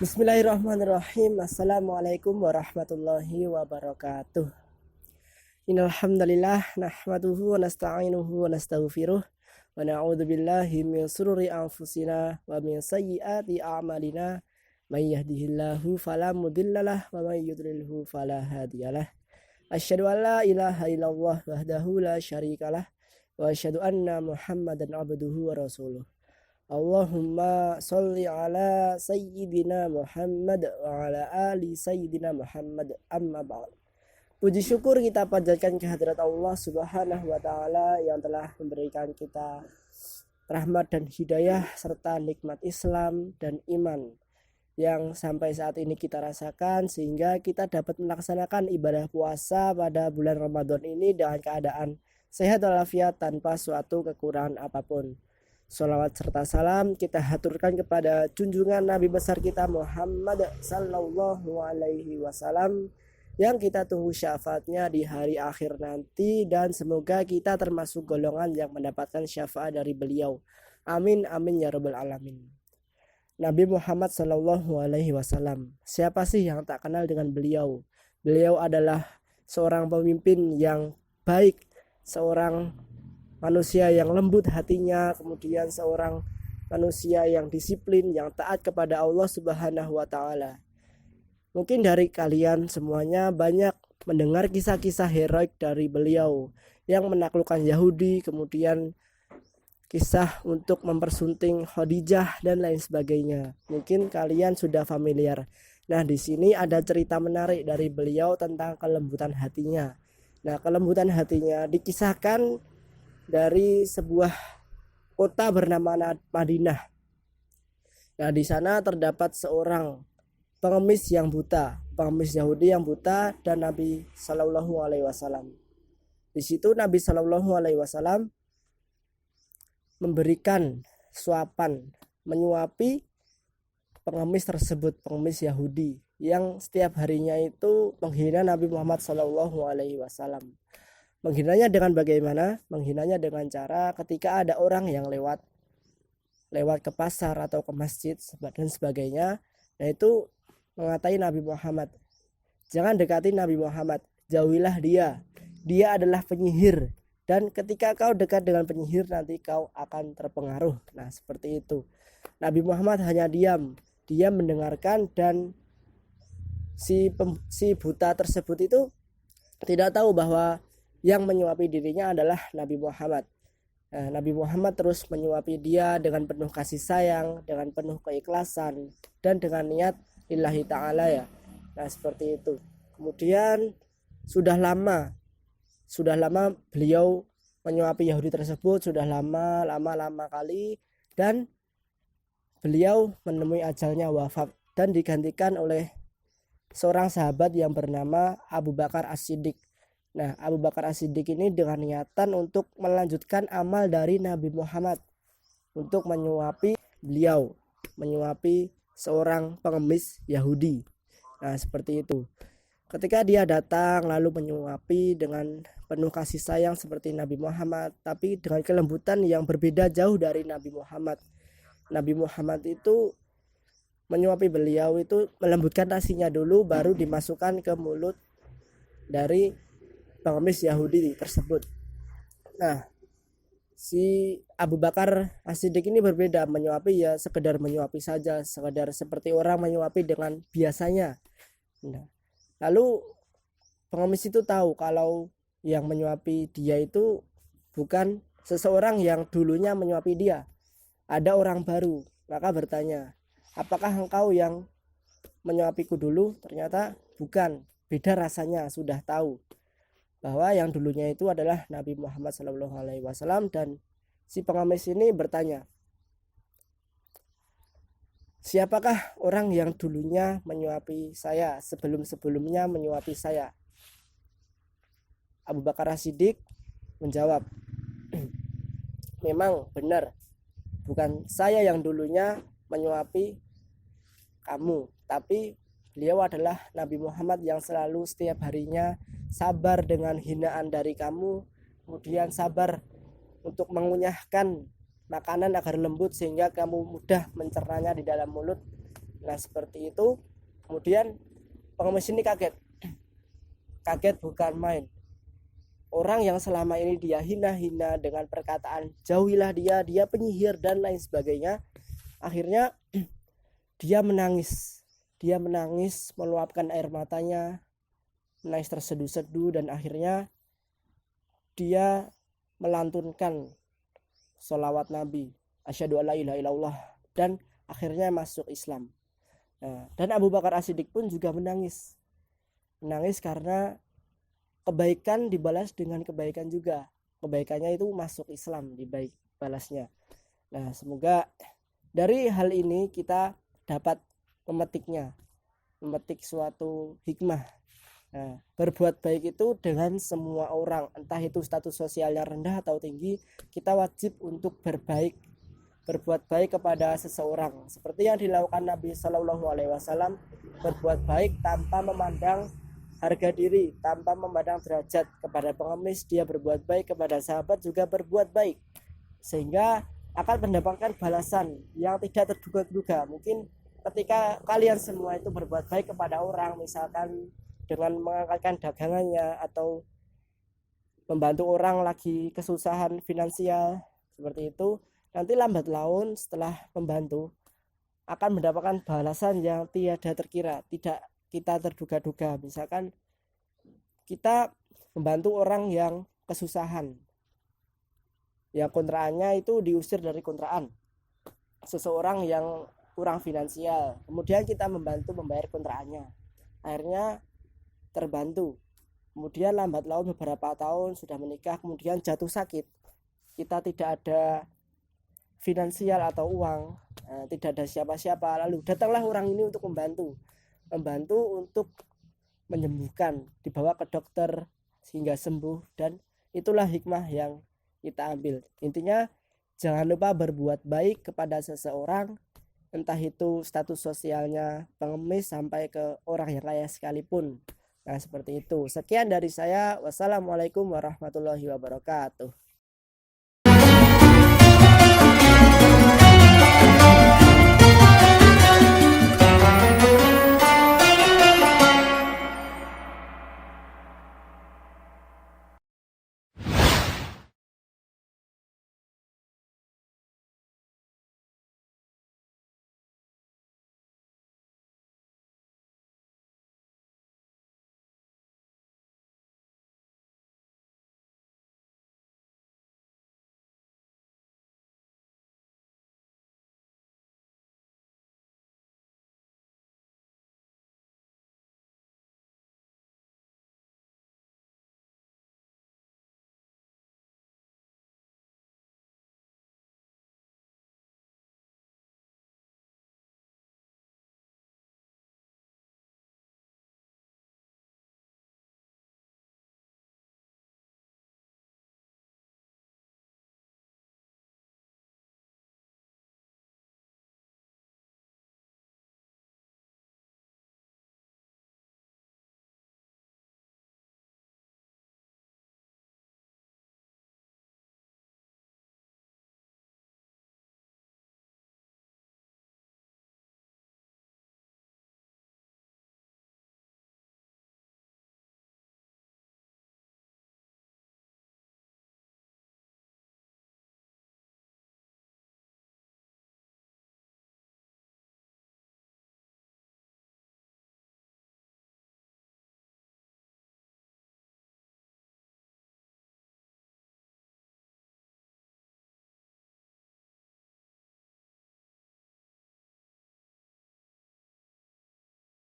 Bismillahirrahmanirrahim. Assalamualaikum warahmatullahi wabarakatuh. Innal hamdalillah nahmaduhu wa nasta'inuhu wa nastaghfiruh wa na'udzu billahi min shururi anfusina wa min sayyiati a'malina. May yahdihillahu fala mudhillalah wa may yudlilhu fala hadiyalah. Asyhadu an la ilaha illallah wahdahu la syarikalah wa asyhadu anna Muhammadan abduhu wa rasuluh. Allahumma sholli ala sayyidina Muhammad wa ala ali sayyidina Muhammad, amma ba'd. Puji syukur kita panjatkan kehadirat Allah Subhanahu wa taala yang telah memberikan kita rahmat dan hidayah serta nikmat Islam dan iman yang sampai saat ini kita rasakan, sehingga kita dapat melaksanakan ibadah puasa pada bulan Ramadan ini dengan keadaan sehat walafiat tanpa suatu kekurangan apapun. Sholawat serta salam kita haturkan kepada junjungan Nabi besar kita Muhammad sallallahu alaihi wasallam yang kita tunggu syafaatnya di hari akhir nanti, dan semoga kita termasuk golongan yang mendapatkan syafaat dari beliau. Amin amin ya rabbal alamin. Nabi Muhammad sallallahu alaihi wasallam, siapa sih yang tak kenal dengan beliau? Beliau adalah seorang pemimpin yang baik, seorang manusia yang lembut hatinya, kemudian seorang manusia yang disiplin, yang taat kepada Allah Subhanahu wa taala. Mungkin dari kalian semuanya banyak mendengar kisah-kisah heroik dari beliau yang menaklukkan Yahudi, kemudian kisah untuk mempersunting Khadijah dan lain sebagainya. Mungkin kalian sudah familiar. Nah, di sini ada cerita menarik dari beliau tentang kelembutan hatinya. Nah, kelembutan hatinya dikisahkan dari sebuah kota bernama Madinah. Nah, di sana terdapat seorang pengemis yang buta, pengemis Yahudi yang buta, dan Nabi Shallallahu Alaihi Wasallam. Di situ Nabi Shallallahu Alaihi Wasallam memberikan suapan, menyuapi pengemis tersebut, pengemis Yahudi yang setiap harinya itu menghina Nabi Muhammad Shallallahu Alaihi Wasallam. Menghinanya dengan bagaimana? Menghinanya dengan cara ketika ada orang yang lewat ke pasar atau ke masjid dan sebagainya, nah itu mengatai Nabi Muhammad, jangan dekati Nabi Muhammad, jauhilah dia, dia adalah penyihir, dan ketika kau dekat dengan penyihir nanti kau akan terpengaruh. Nah, seperti itu. Nabi Muhammad hanya diam mendengarkan, dan si buta tersebut itu tidak tahu bahwa yang menyuapi dirinya adalah Nabi Muhammad. Nah, Nabi Muhammad terus menyuapi dia dengan penuh kasih sayang, dengan penuh keikhlasan, dan dengan niat lillahi ta'ala ya. Nah, seperti itu. Kemudian sudah lama beliau menyuapi Yahudi tersebut, sudah lama kali, dan beliau menemui ajalnya, wafat, dan digantikan oleh seorang sahabat yang bernama Abu Bakar As-Siddiq. Nah, Abu Bakar As-Siddiq ini dengan niatan untuk melanjutkan amal dari Nabi Muhammad untuk menyuapi beliau, menyuapi seorang pengemis Yahudi. Nah, seperti itu. Ketika dia datang lalu menyuapi dengan penuh kasih sayang seperti Nabi Muhammad, tapi dengan kelembutan yang berbeda jauh dari Nabi Muhammad. Nabi Muhammad itu menyuapi beliau itu melembutkan nasinya dulu, baru dimasukkan ke mulut dari pengemis Yahudi tersebut. Nah, si Abu Bakar As-Siddiq ini berbeda, menyuapi ya sekedar menyuapi saja, sekedar seperti orang menyuapi dengan biasanya. Nah, lalu pengemis itu tahu kalau yang menyuapi dia itu bukan seseorang yang dulunya menyuapi dia, ada orang baru. Maka bertanya, apakah engkau yang menyuapiku dulu? Ternyata bukan, beda rasanya, sudah tahu bahwa yang dulunya itu adalah Nabi Muhammad SAW. Dan si pengemis ini bertanya, siapakah orang yang dulunya menyuapi saya, sebelumnya menyuapi saya? Abu Bakar As-Siddiq menjawab, memang benar, bukan saya yang dulunya menyuapi kamu, tapi beliau adalah Nabi Muhammad yang selalu setiap harinya sabar dengan hinaan dari kamu, kemudian sabar untuk mengunyahkan makanan agar lembut sehingga kamu mudah mencernanya di dalam mulut. Nah seperti itu. Kemudian pengemis ini kaget bukan main. Orang yang selama ini dia hina-hina dengan perkataan jauhilah dia penyihir dan lain sebagainya, akhirnya dia menangis meluapkan air matanya, menangis terseduh-seduh, dan akhirnya dia melantunkan sholawat Nabi, asyhadu alla ilaha illallah, dan akhirnya masuk Islam. Nah, dan Abu Bakar As-Siddiq pun juga menangis karena kebaikan dibalas dengan kebaikan juga. Kebaikannya itu masuk Islam, dibalasnya. Nah, semoga dari hal ini kita dapat memetik suatu hikmah. Nah, berbuat baik itu dengan semua orang, entah itu status sosialnya rendah atau tinggi, kita wajib untuk berbuat baik kepada seseorang. Seperti yang dilakukan Nabi Shallallahu Alaihi Wasallam, berbuat baik tanpa memandang harga diri, tanpa memandang derajat. Kepada pengemis dia berbuat baik, kepada sahabat juga berbuat baik, sehingga akan mendapatkan balasan yang tidak terduga-duga. Mungkin ketika kalian semua itu berbuat baik kepada orang, misalkan dengan mengangkatkan dagangannya atau membantu orang lagi kesusahan finansial seperti itu, nanti lambat laun setelah membantu akan mendapatkan balasan yang tiada terkira, tidak kita terduga-duga. Misalkan kita membantu orang yang kesusahan, yang kontraannya itu diusir dari kontrakan, seseorang yang kurang finansial, kemudian kita membantu membayar kontrakannya, akhirnya terbantu. Kemudian lambat laun beberapa tahun sudah menikah, kemudian jatuh sakit, kita tidak ada finansial atau uang, tidak ada siapa-siapa, lalu datanglah orang ini untuk membantu untuk menyembuhkan, dibawa ke dokter sehingga sembuh, dan itulah hikmah yang kita ambil. Intinya jangan lupa berbuat baik kepada seseorang, entah itu status sosialnya pengemis sampai ke orang yang kaya sekalipun. Nah seperti itu. Sekian dari saya. Wassalamualaikum warahmatullahi wabarakatuh.